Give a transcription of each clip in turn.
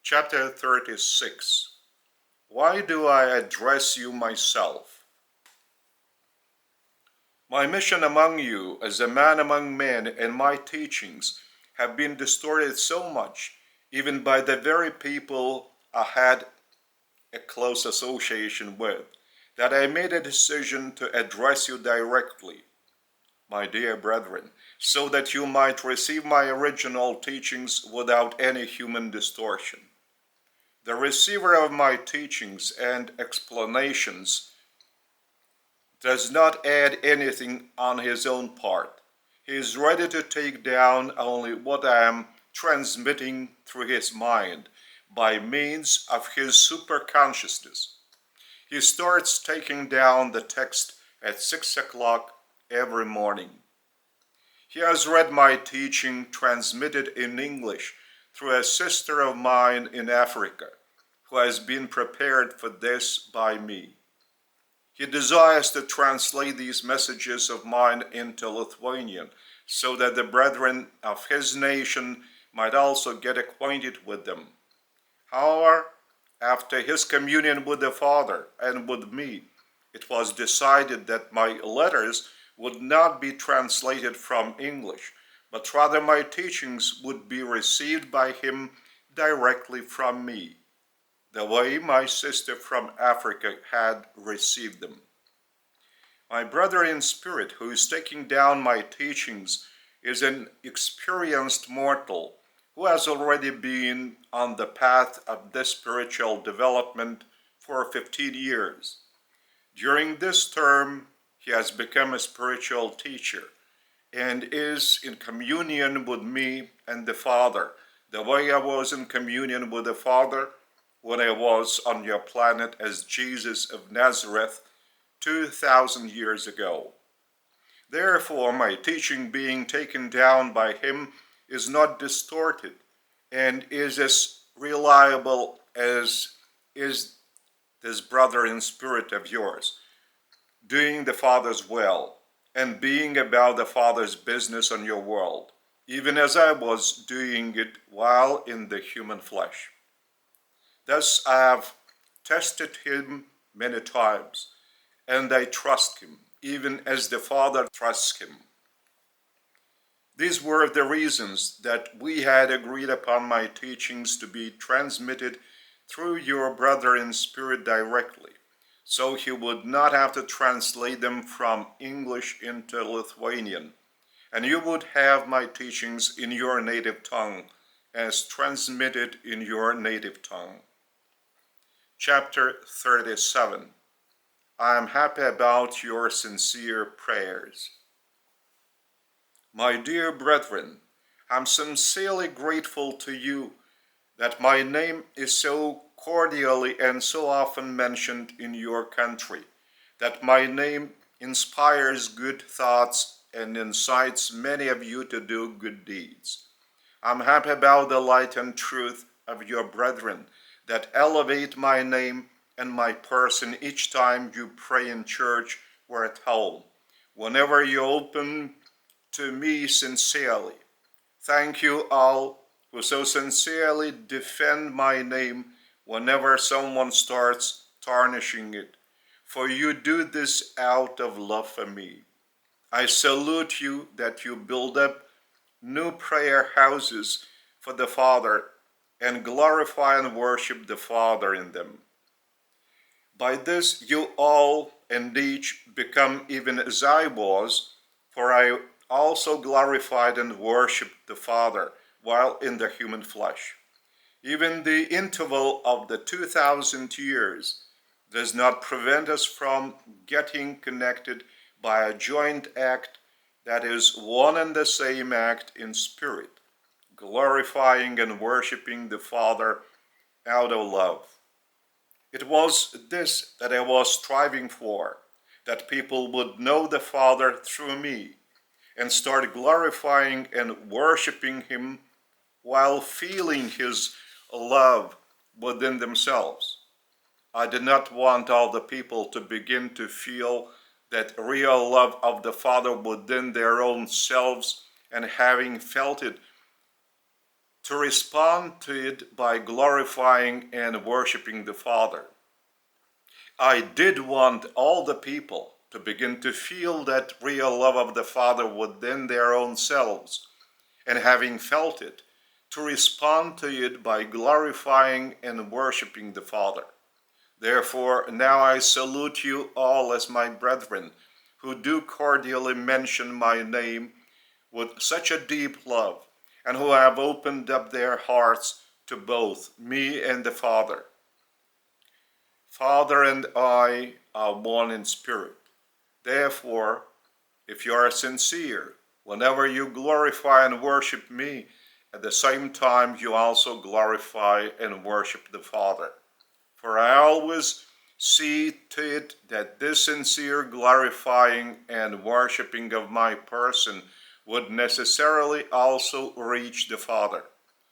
Chapter 36. Why do I address you myself? My mission among you as a man among men and my teachings have been distorted so much, even by the very people I had a close association with, that I made a decision to address you directly, my dear brethren, so that you might receive my original teachings without any human distortion. The receiver of my teachings and explanations does not add anything on his own part. He is ready to take down only what I am transmitting through his mind by means of his superconsciousness. He starts taking down the text at 6 o'clock every morning. He has read my teaching transmitted in English through a sister of mine in Africa, who has been prepared for this by me. He desires to translate these messages of mine into Lithuanian, so that the brethren of his nation might also get acquainted with them. However, after his communion with the Father and with me, it was decided that my letters would not be translated from English, but rather my teachings would be received by him directly from me, the way my sister from Africa had received them. My brother in spirit who is taking down my teachings is an experienced mortal who has already been on the path of this spiritual development for 15 years. During this term, he has become a spiritual teacher and is in communion with me and the Father, the way I was in communion with the Father when I was on your planet as Jesus of Nazareth 2,000 years ago. Therefore, my teaching being taken down by him is not distorted and is as reliable as is this brother in spirit of yours, doing the Father's will and being about the Father's business on your world, even as I was doing it while in the human flesh. Thus I have tested him many times, and I trust him, even as the Father trusts him. These were the reasons that we had agreed upon my teachings to be transmitted through your brother in spirit directly, so he would not have to translate them from English into Lithuanian, and you would have my teachings in your native tongue, as transmitted in your native tongue. Chapter 37. I am happy about your sincere prayers. My dear brethren, I am sincerely grateful to you that my name is so cordially and so often mentioned in your country, that my name inspires good thoughts and incites many of you to do good deeds. I'm happy about the light and truth of your brethren that elevate my name and my person each time you pray in church or at home, whenever you open to me sincerely. Thank you all who so sincerely defend my name whenever someone starts tarnishing it, for you do this out of love for me. I salute you that you build up new prayer houses for the Father and glorify and worship the Father in them. By this you all and each become even as I was, for I also glorified and worshipped the Father while in the human flesh. Even the interval of the 2,000 years does not prevent us from getting connected by a joint act that is one and the same act in spirit, glorifying and worshiping the Father out of love. It was this that I was striving for, that people would know the Father through me and start glorifying and worshiping him while feeling his love within themselves. I did not want all the people to begin to feel that real love of the Father within their own selves, and having felt it, to respond to it by glorifying and worshiping the Father. I did want all the people to begin to feel that real love of the Father within their own selves, and having felt it, to respond to it by glorifying and worshiping the Father. Therefore, now I salute you all as my brethren, who do cordially mention my name with such a deep love, and who have opened up their hearts to both me and the Father. Father and I are one in spirit. Therefore, if you are sincere, whenever you glorify and worship me, at the same time you also glorify and worship the Father. For I always see to it that this sincere glorifying and worshiping of my person would necessarily also reach the Father,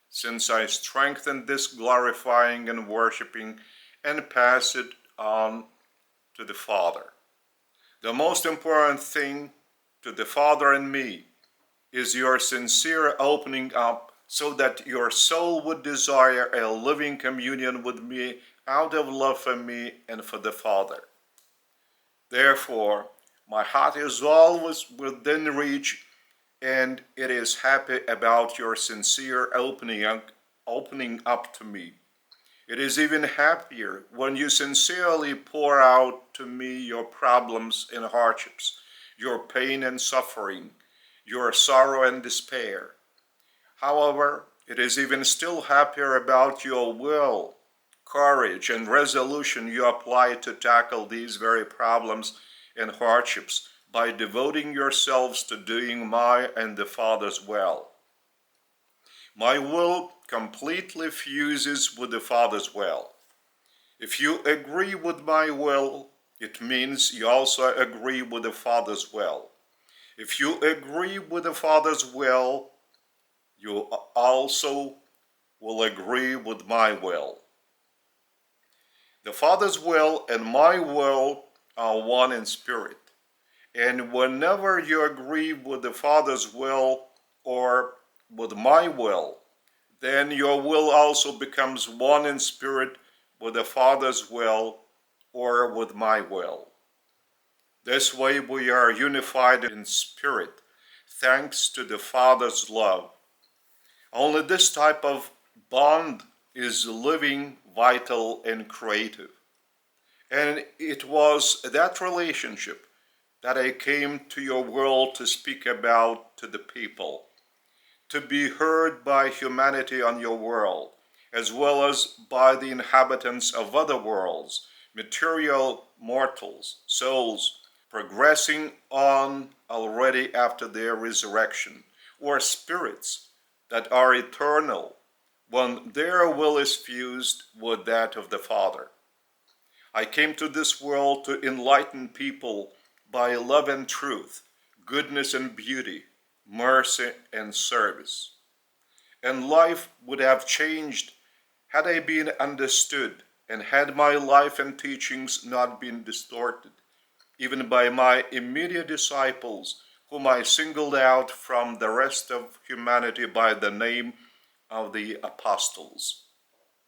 since I strengthen this glorifying and worshiping and pass it on to the Father. The most important thing to the Father and me is your sincere opening up so that your soul would desire a living communion with me out of love for me and for the Father. Therefore, my heart is always within reach, and it is happy about your sincere opening up to me. It is even happier when you sincerely pour out to me your problems and hardships, your pain and suffering, your sorrow and despair. However, it is even still happier about your will, courage, and resolution you apply to tackle these very problems and hardships by devoting yourselves to doing my and the Father's will. My will completely fuses with the Father's will. If you agree with my will, it means you also agree with the Father's will. If you agree with the Father's will, you also will agree with my will. The Father's will and my will are one in spirit. And whenever you agree with the Father's will or with my will, then your will also becomes one in spirit with the Father's will or with my will. This way we are unified in spirit, thanks to the Father's love. Only this type of bond is living, vital, and creative. And it was that relationship that I came to your world to speak about to the people, to be heard by humanity on your world, as well as by the inhabitants of other worlds, material mortals, souls, progressing on already after their resurrection, or spirits that are eternal when their will is fused with that of the Father. I came to this world to enlighten people by love and truth, goodness and beauty, mercy and service. And life would have changed had I been understood and had my life and teachings not been distorted, even by my immediate disciples, whom I singled out from the rest of humanity by the name of the apostles.